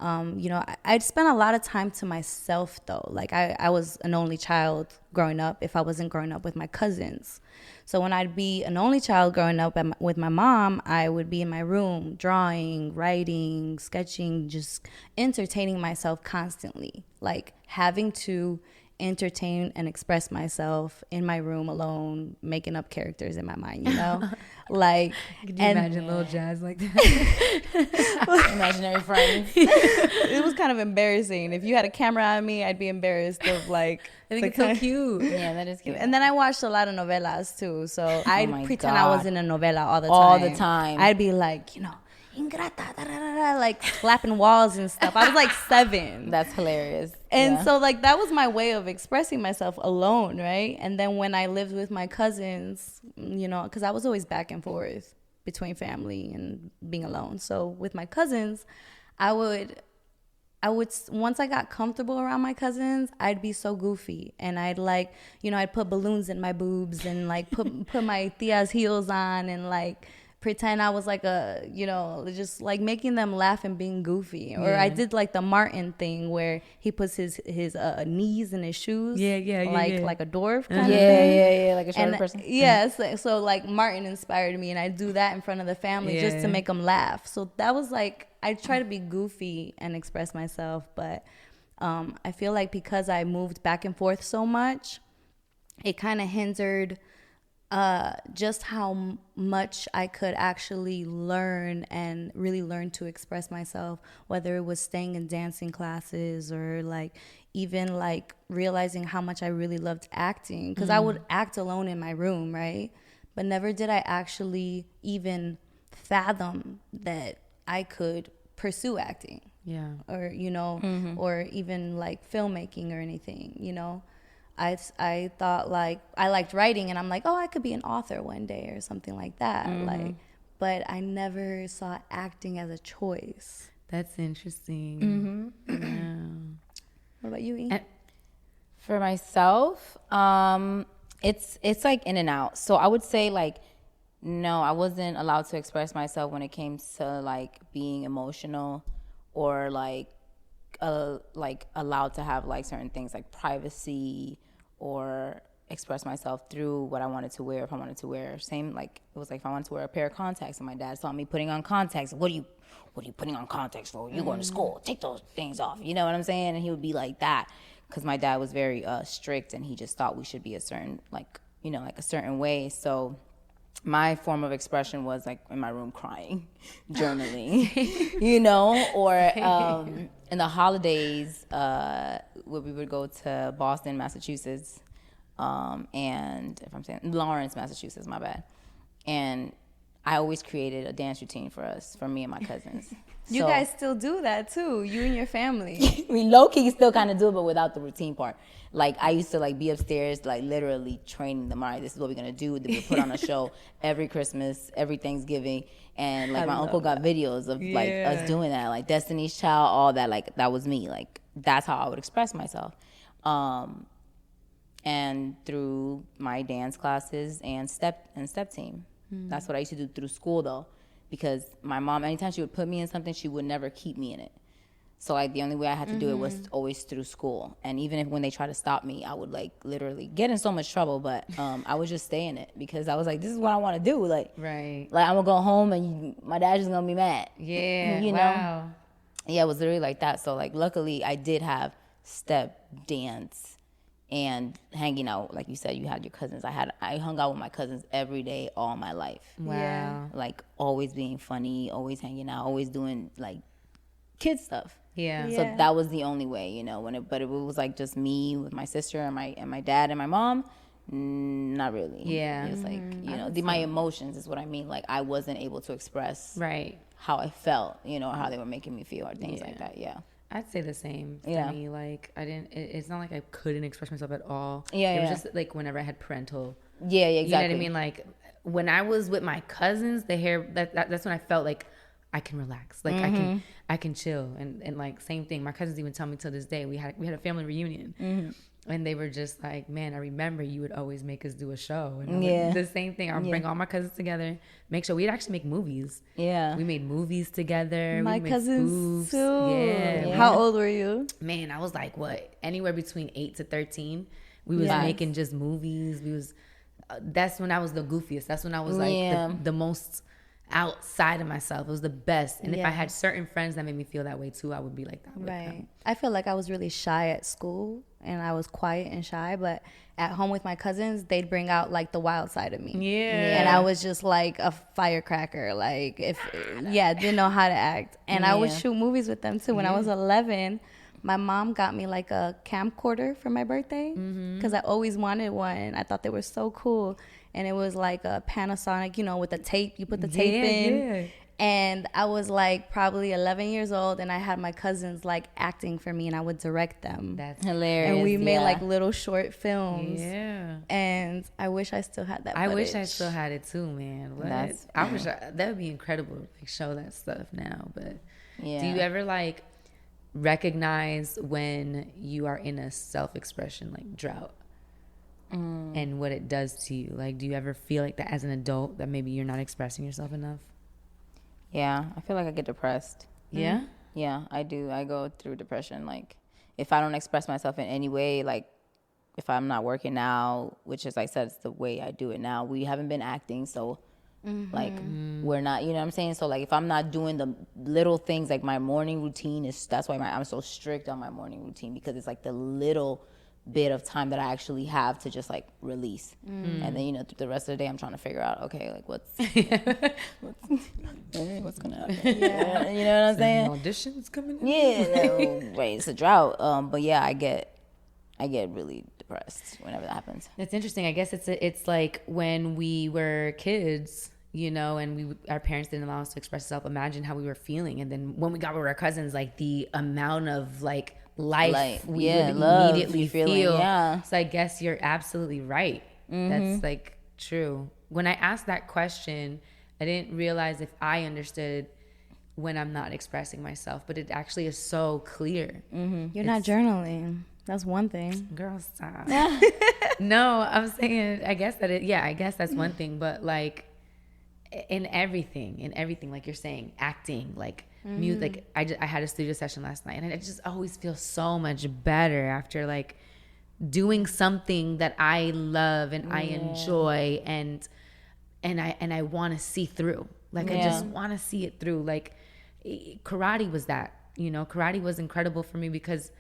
I'd spent a lot of time to myself though. Like I was an only child growing up if I wasn't growing up with my cousins. So when I'd be an only child growing up with my mom, I would be in my room drawing, writing, sketching, just entertaining myself constantly. Like having to entertain and express myself in my room alone, making up characters in my mind, like. Could you imagine little Jazz like that? Imaginary friends. It was kind of embarrassing. If you had a camera on me, I'd be embarrassed of like. I think it's so cute. Yeah, that is cute. And then I watched a lot of novelas too, so I'd pretend I was in a novela all the time. All the time. I'd be like, ingrata, da, da, da, da, like slapping walls and stuff. I was like 7. That's hilarious. And so like that was my way of expressing myself alone, right? And then when I lived with my cousins, because I was always back and forth between family and being alone. So with my cousins, I would once I got comfortable around my cousins, I'd be so goofy, and I'd like, I'd put balloons in my boobs and like put my tia's heels on and like pretend I was like just like making them laugh and being goofy. Or I did like the Martin thing where he puts his knees in his shoes. Like a dwarf kind of thing. Yeah, like a shorter person. Yes, so like Martin inspired me, and I do that in front of the family just to make them laugh. So that was like, I try to be goofy and express myself, but I feel like because I moved back and forth so much, it kind of hindered just how much I could actually learn and really learn to express myself, whether it was staying in dancing classes or like even like realizing how much I really loved acting, because I would act alone in my room, right? But never did I actually even fathom that I could pursue acting. Yeah. Or, or even like filmmaking or anything, I thought like I liked writing, and I'm like, oh, I could be an author one day or something like that. Like, but I never saw acting as a choice. That's interesting. Yeah. What about you, E? For myself, it's like in and out. So I would say like, no, I wasn't allowed to express myself when it came to like being emotional or like allowed to have like certain things like privacy or express myself through what I wanted to wear. If I wanted to wear same, like it was like if I wanted to wear a pair of contacts and my dad saw me putting on contacts, what are you putting on contacts for? You're going to school, take those things off, you know what I'm saying? And he would be like that because my dad was very strict, and he just thought we should be a certain, like, you know, like a certain way. So my form of expression was like in my room crying, journaling, you know, or in the holidays where we would go to Boston, Massachusetts, and if I'm saying Lawrence, Massachusetts, my bad. And I always created a dance routine for me and my cousins. You guys still do that too, you and your family. We low-key still kind of do it, but without the routine part. Like, I used to, like, be upstairs, like, literally training them. All right, this is what we're going to do. Then we put on a show every Christmas, every Thanksgiving. And, like, my uncle got videos of, like, us doing that. Like, Destiny's Child, all that. Like, that was me. Like, that's how I would express myself. And through my dance classes and step team. That's what I used to do through school, though. Because my mom, anytime she would put me in something, she would never keep me in it. So, like, the only way I had to do it was always through school. And even if when they try to stop me, I would, like, literally get in so much trouble. But I would just stay in it because I was like, this is what I want to do. Like, right. Like, I'm going to go home and my dad's just going to be mad. Yeah, you know? wow. Yeah, it was literally like that. So, like, luckily, I did have step, dance, and hanging out. Like you said, you had your cousins. I hung out with my cousins every day all my life. Wow. Yeah. Like, always being funny, always hanging out, always doing, like, kid stuff. Yeah. So that was the only way, you know. But it was like just me with my sister and my dad and my mom. Not really. Yeah. It was like, you know, my emotions is what I mean. Like, I wasn't able to express Right. how I felt, you know, or how they were making me feel or things like that. Yeah. I'd say the same for Yeah. me. Like, it's not like I couldn't express myself at all. Yeah, It was yeah. just like whenever I had parental. Yeah, exactly. You know what I mean? Like, when I was with my cousins, that's when I felt like I can relax. Like, I can chill. And like, same thing. My cousins even tell me till this day, we had a family reunion. And they were just like, man, I remember you would always make us do a show. And like, the same thing. I'll bring all my cousins together, make sure we'd actually make movies. Yeah. We made movies together. My we made cousins spoofs. too. Yeah. How old were you? Man, I was like, what? Anywhere between 8 to 13. We was making just movies. We was. That's when I was the goofiest. That's when I was like the most outside of myself. It was the best. And if I had certain friends that made me feel that way too, I would be like that with them. I feel like I was really shy at school, and I was quiet and shy, but at home with my cousins, they'd bring out like the wild side of me. Yeah. And I was just like a firecracker, like didn't know how to act. And I would shoot movies with them too. When I was 11, my mom got me like a camcorder for my birthday because I always wanted one. I thought they were so cool. And it was like a Panasonic, you know, with the tape. You put the tape in. Yeah. And I was like probably 11 years old, and I had my cousins like acting for me, and I would direct them. That's hilarious. And we made like little short films. Yeah. And I wish I still had that footage. I wish I still had it too, man. That would be incredible to like show that stuff now. But do you ever like recognize when you are in a self-expression like drought? And what it does to you? Like, do you ever feel like that as an adult, that maybe you're not expressing yourself enough? Yeah, I feel like I get depressed. Yeah? Yeah, I do. I go through depression. Like, if I don't express myself in any way, like, if I'm not working now, which is, like I said, it's the way I do it now. We haven't been acting, so, like, we're not, you know what I'm saying? So, like, if I'm not doing the little things, like, my morning routine that's why I'm so strict on my morning routine, because it's, like, the little bit of time that I actually have to just like release. And then, you know, through the rest of the day I'm trying to figure out, okay, like what's gonna happen. Yeah. You know what I'm saying? Auditions coming in. Yeah, right, it's a drought. But yeah, I get really depressed whenever that happens. That's interesting. I guess it's like when we were kids, you know, and our parents didn't allow us to express ourselves. Imagine how we were feeling, and then when we got with our cousins, like the amount of like life we would immediately feel. Yeah. So I guess you're absolutely right. That's like true. When I asked that question, I didn't realize if I understood when I'm not expressing myself, but it actually is so clear. You're not journaling. That's one thing. Girl, stop. No, I'm saying, I guess that's one thing, but like in everything, like you're saying, acting, like Like I had a studio session last night, and I just always feel so much better after like doing something that I love and I enjoy, and I want to see through. Like I just want to see it through. Like karate was that, karate was incredible for me because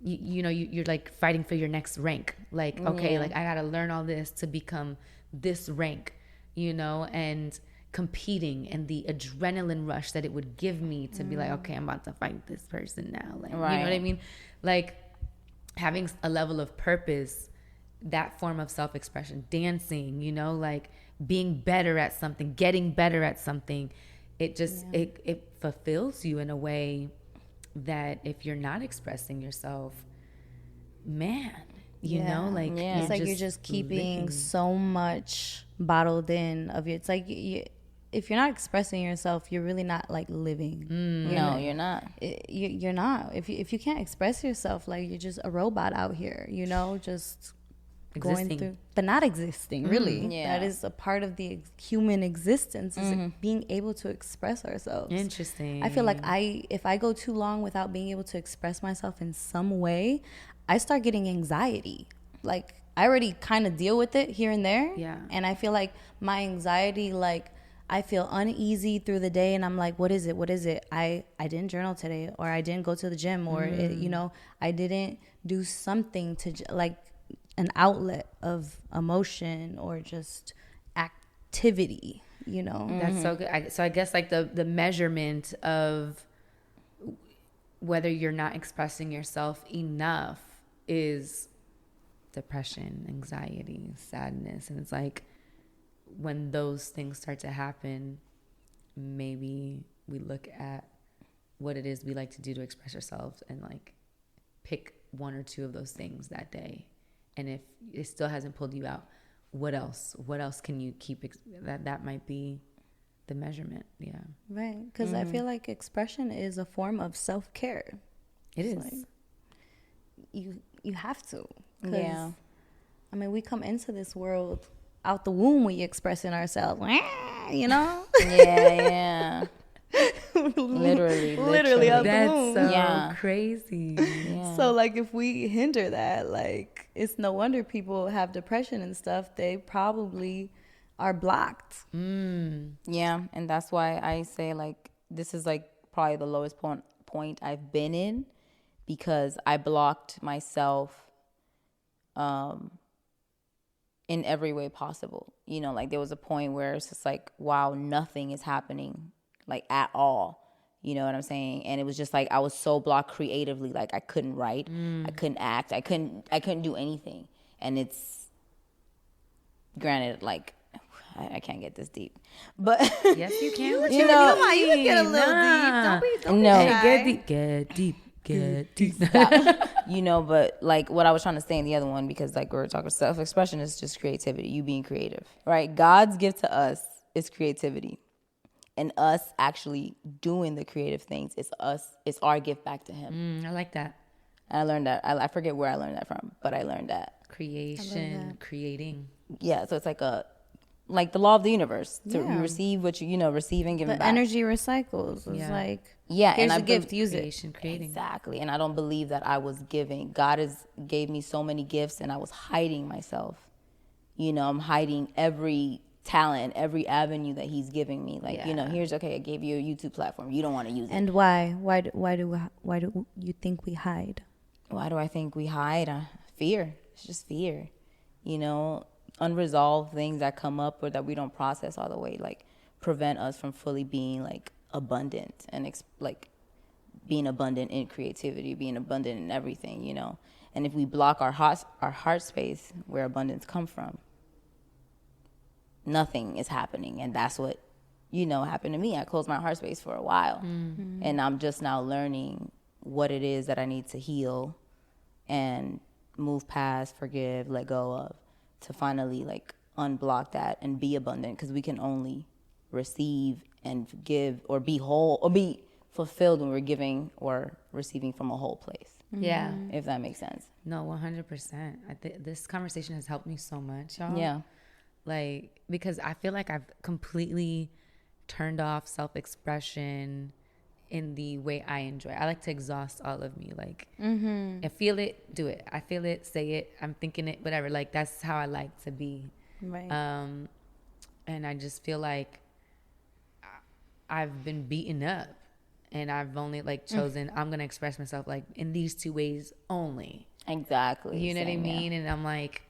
you're like fighting for your next rank. Like, okay, like I got to learn all this to become this rank, and competing and the adrenaline rush that it would give me to be like, okay, I'm about to fight this person now. Like, you know what I mean? Like having a level of purpose, that form of self-expression, dancing, like being better at something, getting better at something. It just, it fulfills you in a way that if you're not expressing yourself, man, like it's like you're just keeping so much bottled in of you. It's like if you're not expressing yourself, you're really not like living. No, you're not. You're not. If you can't express yourself, like you're just a robot out here, just existing. going through, but not existing really. That is a part of the human existence, is like being able to express ourselves. Interesting. I feel like if I go too long without being able to express myself in some way, I start getting anxiety. Like I already kind of deal with it here and there. Yeah. And I feel like my anxiety, like I feel uneasy through the day, and I'm like, what is it? I didn't journal today, or I didn't go to the gym, or I didn't do something to like an outlet of emotion or just activity, That's so good. So I guess like the measurement of whether you're not expressing yourself enough is depression, anxiety, sadness. And it's like when those things start to happen, maybe we look at what it is we like to do to express ourselves and like pick one or two of those things that day. And if it still hasn't pulled you out, what else can you keep? That might be the measurement. Yeah. Right. Because I feel like expression is a form of self-care. It is. Like, you have to. Yeah. I mean, we come into this world out the womb, we expressing ourselves, Yeah. literally out the womb. That's so crazy. Yeah. So like if we hinder that, like it's no wonder people have depression and stuff. They probably are blocked. Yeah, and that's why I say like this is like probably the lowest point I've been in, because I blocked myself in every way possible. Like there was a point where it's just like, wow, nothing is happening like at all. You know what I'm saying? And it was just like I was so blocked creatively. Like I couldn't write, I couldn't act, I couldn't do anything. And it's granted, like I can't get this deep, but yes, you can. You can get a little deep. Don't be shy. Get deep. Stop. But like what I was trying to say in the other one, because like we were talking, self-expression is just creativity, you being creative, right? God's gift to us is creativity. And us actually doing the creative things, it's our gift back to him. I like that. And I learned that. I forget where I learned that from, but I learned that. Creating. Yeah, so it's like the law of the universe. To receive what you receive and give the back. Energy recycles. It's like, here's and a gift, use it. Creating. Exactly. And I don't believe that I was giving. God gave me so many gifts, and I was hiding myself. I'm hiding every talent, every avenue that he's giving me. Like, I gave you a YouTube platform. You don't want to use it. And why? Why do you think we hide? Why do I think we hide? Fear. It's just fear. Unresolved things that come up or that we don't process all the way, like prevent us from fully being like abundant and like being abundant in creativity, being abundant in everything, And if we block our heart space where abundance comes from, nothing is happening. And that's what happened to me. I closed my heart space for a while, and I'm just now learning what it is that I need to heal and move past, forgive, let go of, to finally like unblock that and be abundant, because we can only receive and give or be whole or be fulfilled when we're giving or receiving from a whole place. Yeah. If that makes sense. No, 100%. This conversation has helped me so much, y'all. Yeah. Like, because I feel like I've completely turned off self-expression in the way I enjoy. I like to exhaust all of me. Like, I feel it, do it. I feel it, say it. I'm thinking it, whatever. Like, that's how I like to be. Right. And I just feel like I've been beaten up, and I've only like chosen, I'm going to express myself like in these 2 ways only. Exactly. You know what I mean? And I'm like,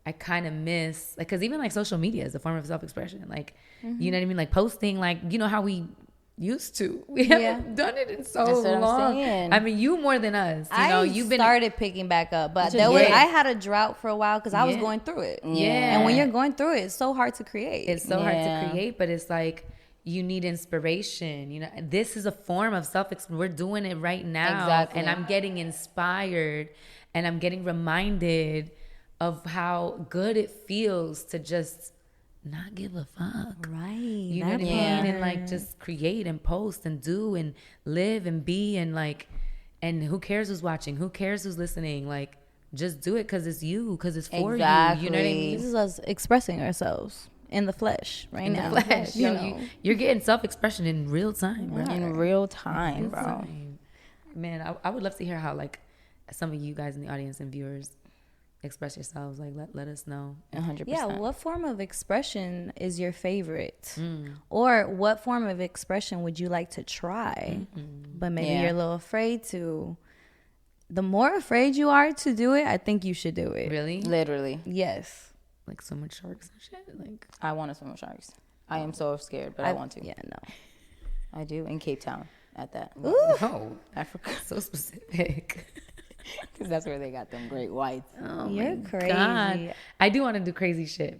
I kind of miss, like, because even like social media is a form of self-expression. Like, you know what I mean? Like posting, like, you know how we used to. We haven't done it in so long. I mean, you more than us. You know, you've been started picking back up, but I had a drought for a while because I was going through it. Yeah. And when you're going through it, it's so hard to create. It's so hard to create, but it's like you need inspiration. You know, this is a form of self-expression. We're doing it right now. Exactly. And I'm getting inspired, and I'm getting reminded of how good it feels to just not give a fuck. Right. You know what I mean? And like just create and post and do and live and be, and like, and who cares who's watching? Who cares who's listening? Like, just do it because it's you, because it's for you. You know what I mean? This is us expressing ourselves in the flesh now. The flesh. You're getting self-expression in real time, bro. In real time, bro. Man, I would love to hear how like some of you guys in the audience and viewers express yourselves. Like, let us know. 100%. Yeah, what form of expression is your favorite? Or what form of expression would you like to try? But maybe you're a little afraid to. The more afraid you are to do it, I think you should do it. Really? Literally. Yes. Like so much sharks and shit? Like, I want to swim with sharks. I am so scared, but I want to. Yeah, no. I do. In Cape Town, at that. Ooh. oh, Africa. so specific. Because that's where they got them great whites. Oh, You're crazy. God. I do want to do crazy shit.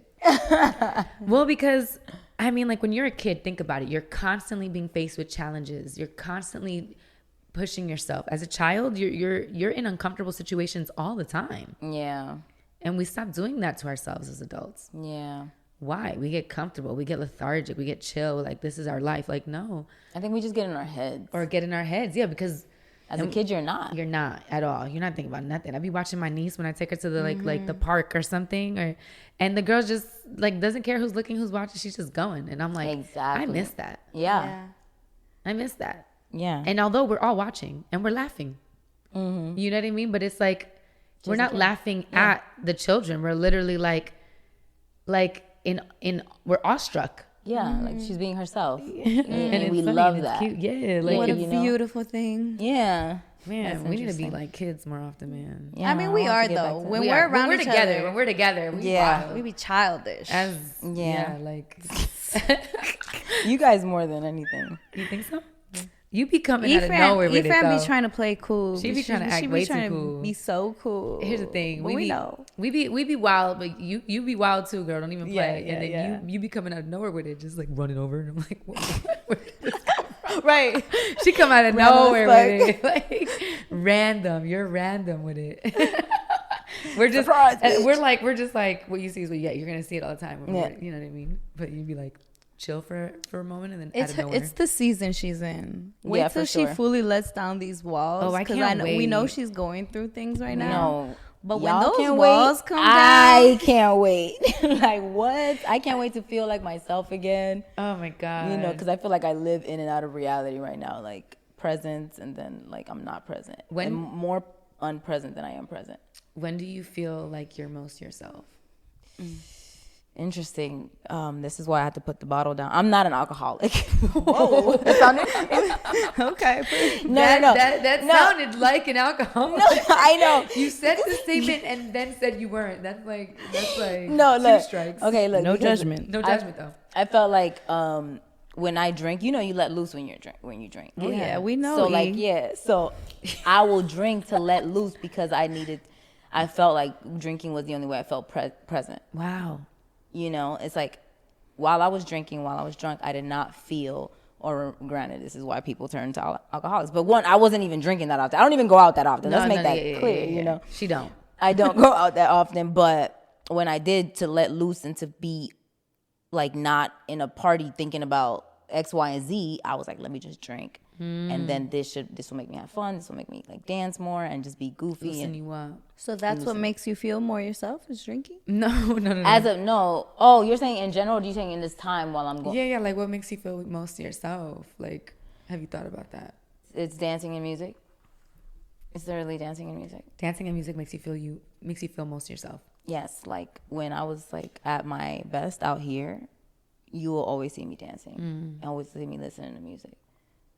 Well, because I mean, like when you're a kid, think about it. You're constantly being faced with challenges. You're constantly pushing yourself. As a child, you're in uncomfortable situations all the time. Yeah. And we stop doing that to ourselves as adults. Yeah. Why? We get comfortable. We get lethargic. We get chill. Like, this is our life. Like, no. I think we just get in our heads. Or get in our heads. Yeah, because as a kid, you're not. You're not at all. You're not thinking about nothing. I be watching my niece when I take her to the like the park or something, and the girl just like doesn't care who's looking, who's watching. She's just going, and I'm like, exactly. I miss that. Yeah. I miss that. Yeah. And although we're all watching and we're laughing, you know what I mean? But it's like just we're not laughing at the children. We're literally like we're awestruck. Yeah, like she's being herself. And we funny, love and that. Cute. Yeah, like what a beautiful thing. Yeah. Man, we need to be like kids more often, man. Yeah, I mean, we are though. When we're around each other, when we're together, we be childish. Like you guys more than anything. You think so? You be coming out of nowhere with it, though. Efran be trying to play cool. She be trying to act way too cool. Be so cool. Here's the thing. We know. We be wild, but you be wild too, girl. Don't even play. Yeah, and then you be coming out of nowhere with it, just like running over. And I'm like, where did this come from? Right. She come out of nowhere with it. Like random. You're random with it. We're just we're just like what you see is what you get. You're gonna see it all the time. You know what I mean? But you'd be like, chill for a moment, and then out of nowhere. It's the season she's in. Wait till she fully lets down these walls. Oh, I can't wait. We know she's going through things right now. No, but when those walls come down, I can't wait. Like what? I can't wait to feel like myself again. Oh my God. You know, because I feel like I live in and out of reality right now, like present, and then like I'm not present. And more unpresent than I am present. When do you feel like you're most yourself? Interesting. This is why I had to put the bottle down. I'm not an alcoholic. Whoa. Okay. No. That sounded like an alcoholic. No, I know. You said the statement and then said you weren't. That's like no, look. 2 strikes. Okay, look. No judgment. No judgment though. I felt like when I drink, you know, you let loose when you drink. Oh, yeah, we know. So like so I will drink to let loose because I felt like drinking was the only way I felt present. Wow. You know, it's like while I was drinking, while I was drunk, I did not feel, or granted, this is why people turn to alcoholics. But one, I wasn't even drinking that often. I don't even go out that often. Let's make that clear, you know. She don't. I don't go out that often, but when I did, to let loose and to be like not in a party thinking about X, Y, and Z, I was like, let me just drink. And then this will make me have fun. This will make me like dance more and just be goofy. Loosen you up. So that's what makes you feel more yourself is drinking? No. Oh, you're saying in general, or are you saying in this time while I'm going? Yeah, like what makes you feel most yourself? Like, have you thought about that? It's dancing and music. It's literally dancing and music. Dancing and music makes you feel most yourself. Yes, like when I was like at my best out here, you will always see me dancing. Always see me listening to music.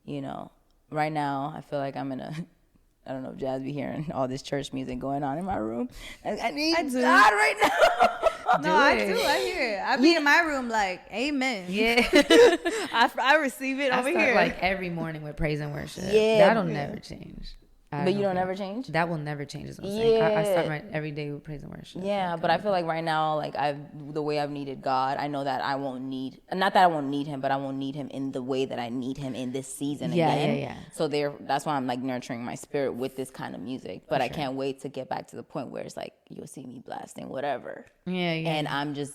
You know, right now I feel like I'm in a. I don't know if Jazz be hearing all this church music going on in my room. I need God right now. No, I do. I hear it. I be in my room like, amen. Yeah. I receive it over here. Like every morning with praise and worship. Yeah. That'll never change. But you don't ever change? That will never change. Is what I'm saying. I start my every day with praise and worship. Yeah, but I feel like right now, like the way I've needed God, I know that I won't need, not that I won't need him, but I won't need him in the way that I need him in this season again. Yeah. So that's why I'm like nurturing my spirit with this kind of music. But I can't wait to get back to the point where it's like, you'll see me blasting whatever. Yeah. And I'm just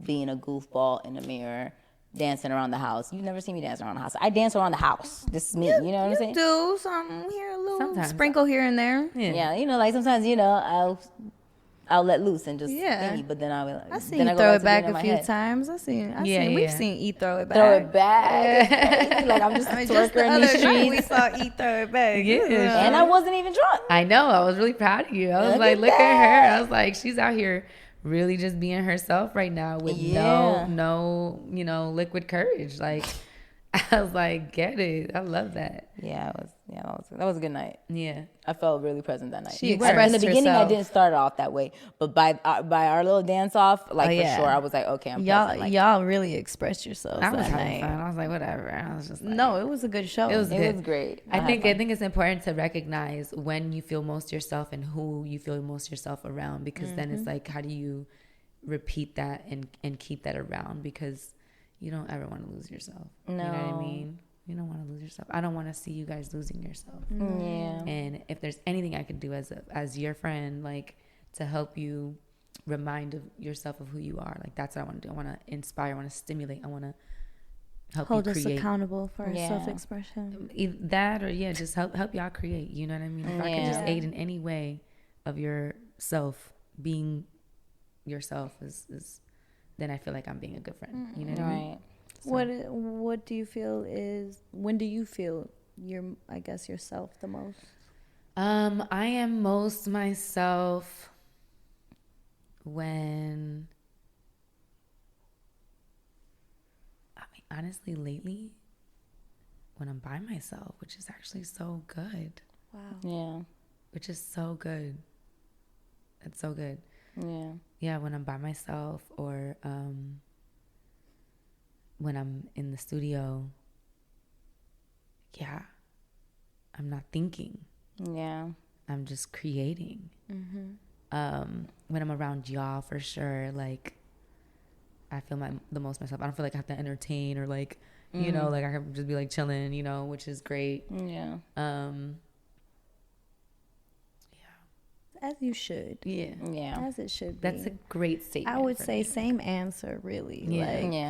being a goofball in the mirror, dancing around the house. You've never seen me dance around the house. I dance around the house. This is me. You know what I'm saying? Do something here, a little sprinkle here and there. Yeah. You know, like sometimes, you know, I'll let loose and just sing, but then I'll be like, I seen you throw it back a few times. We've seen E throw it back. Throw it back. Like I'm just a twerker in the streets. We saw E throw it back. Yeah. And I wasn't even drunk. I know. I was really proud of you. I was like, look at her. I was like, she's out here really just being herself right now with no, you know, liquid courage. Like, I was like, get it. I love that. Yeah, that was a good night. Yeah, I felt really present that night. She expressed in the beginning, herself. I didn't start off that way, but by our little dance off, like for sure, I was like, okay, I'm present. Like, y'all really expressed yourselves I was that having night. fun. I was like, whatever. I was just like, no, it was a good show. It was great. I think it's important to recognize when you feel most yourself and who you feel most yourself around, because then it's like, how do you repeat that and keep that around, because you don't ever want to lose yourself. No. You know what I mean? You don't want to lose yourself. I don't want to see you guys losing yourself. Yeah. And if there's anything I could do as your friend, like to help you remind yourself of who you are, like that's what I want to do. I want to inspire. I want to stimulate. I want to hold us accountable for our self-expression. Either that or just help y'all create. You know what I mean? If I can just aid in any way of yourself being yourself is then I feel like I'm being a good friend. You know what I mean? So. What do you feel is, when do you feel yourself the most? I am most myself when, I mean, honestly, lately, when I'm by myself, which is actually so good. Wow. Yeah. Which is so good. It's so good. Yeah. Yeah, when I'm by myself, or when I'm in the studio, I'm not thinking. Yeah. I'm just creating. When I'm around y'all, for sure, like, I feel the most myself. I don't feel like I have to entertain or like, you know, like I can just be like chilling, you know, which is great. Yeah. As you should. Yeah. As it should be. That's a great statement. I would say same answer, really.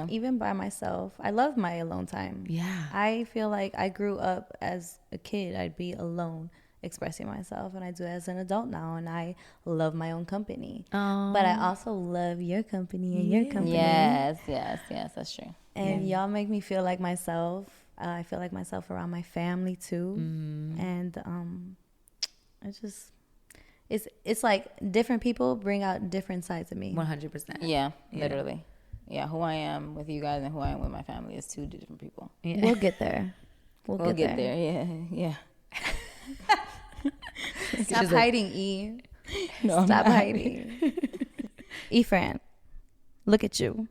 Even by myself, I love my alone time. Yeah. I feel like I grew up as a kid, I'd be alone expressing myself, and I do as an adult now, and I love my own company. But I also love your company and your company. Yes, that's true. And y'all make me feel like myself. I feel like myself around my family too. And it's like different people bring out different sides of me. 100%. Yeah, literally. Yeah, who I am with you guys and who I am with my family is two different people. Yeah. We'll get there. We'll get there. Yeah. Stop hiding, E. No, Stop hiding. Efran, look at you.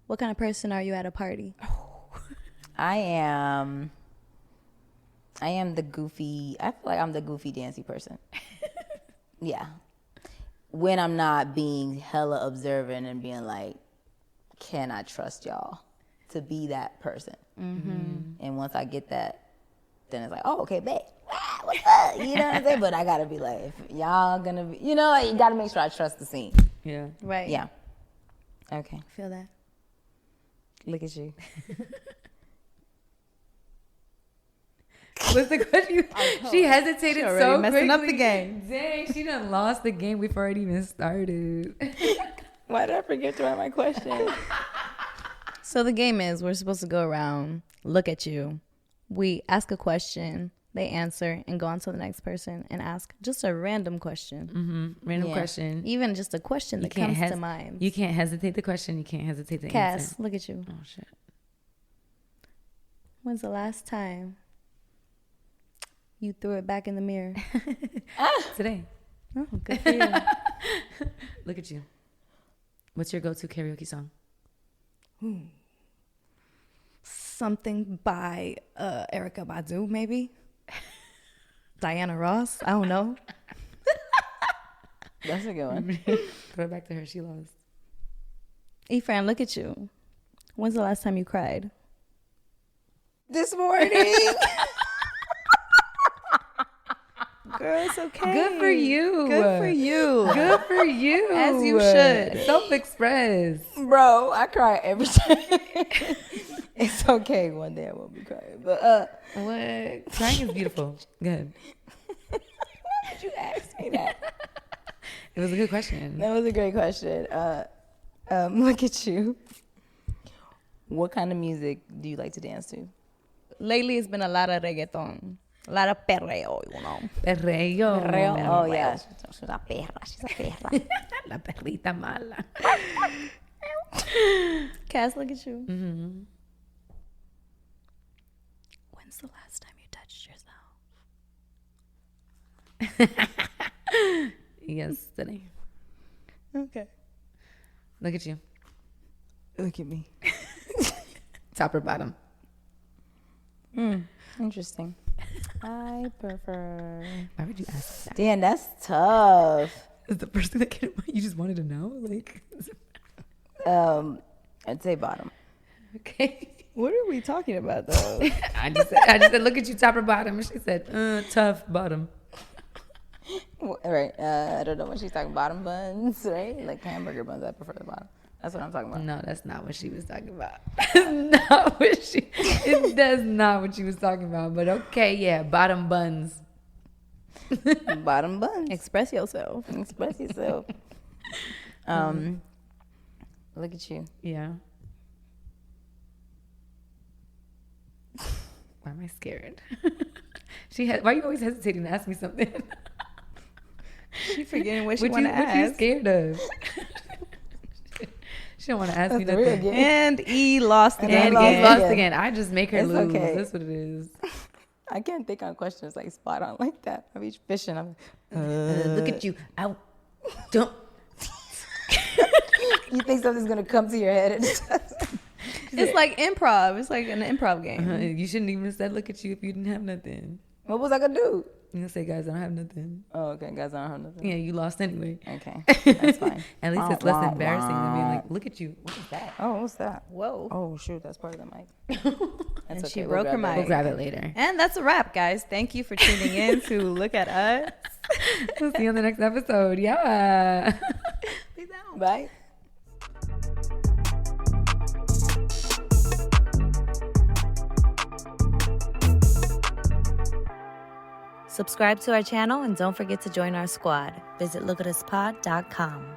What kind of person are you at a party? I am the goofy. I feel like I'm the goofy, dancey person. Yeah. When I'm not being hella observant and being like, can I trust y'all to be that person? And once I get that, then it's like, oh, okay, babe. What's up? You know what I'm saying? But I gotta be like, if y'all gonna be, you know, like, you gotta make sure I trust the scene. Yeah. Right. Yeah. Okay. I feel that. Look at you. What's the question? She hesitated so messing quickly. up the game. Dang, she done lost the game before it even started. Why did I forget to write my question? So the game is, we're supposed to go around, look at you. we ask a question, they answer, and go on to the next person and ask just a random question. Random question. Even just a question that comes to mind. You can't hesitate the question. You can't hesitate the answer. Cass, look at you. Oh, shit. When's the last time you threw it back in the mirror? Today. Oh, good for you. Look at you. What's your go-to karaoke song? Something by Erykah Badu, maybe. Diana Ross. I don't know. That's a good one. Throw it back to her. She lost. Efran, look at you. When's the last time you cried? This morning. Girl, it's okay. Good for you. Good for you. Good for you. As you should. Self-express. Bro, I cry every time. It's okay. One day I won't be crying. But What? Crying is beautiful. Good. why did you ask me that? It was a good question. That was a great question. Look at you. What kind of music do you like to dance to? Lately, it's been a lot of reggaeton. A lot of perreo, you know. Perreo. Oh, yeah. She's a perra. She's a perra. La perrita mala. Cass, look at you. Mm-hmm. When's the last time you touched yourself? Yesterday. Okay. Look at you. Look at me. Top or bottom? Interesting. I prefer. Why would you ask that? Damn, that's tough. Is the first thing that came to mind? You just wanted to know? Like, I'd say bottom. okay. What are we talking about, though? I just said, look at you, top or bottom. And she said, tough, bottom. All right. I don't know what she's talking. Bottom buns, right? Like hamburger buns. I prefer the bottom. That's what I'm talking about. No, that's not what she was talking about. That's not what she was talking about. But okay, yeah, bottom buns. Bottom buns. Express yourself. Express yourself. Look at you. Yeah. Why am I scared? Why are you always hesitating to ask me something? She forgetting what she want to What ask. you scared of? She don't want to ask me nothing. And E lost again. And E lost again. I just make her It's lose. okay. That's what it is. I can't think on questions like spot on like that. I be fishing. I'm Look at you. I don't. You think something's gonna come to your head? It's like improv. It's like an improv game. You shouldn't even have said look at you if you didn't have nothing. What was I gonna do? You gonna say, guys, I don't have nothing. Oh, okay, guys, I don't have nothing. Yeah, you lost anyway. Okay, that's fine. At least it's less embarrassing than being like, look at you. What is that? Oh, what's that? Whoa. Oh, shoot, that's part of the mic. And okay, she we'll broke her grab that. mic. We'll grab it later. And that's a wrap, guys. Thank you for tuning in to Look at Us. We'll see you on the next episode. Yeah. Peace out. Bye. Subscribe to our channel and don't forget to join our squad. Visit lookatuspod.com.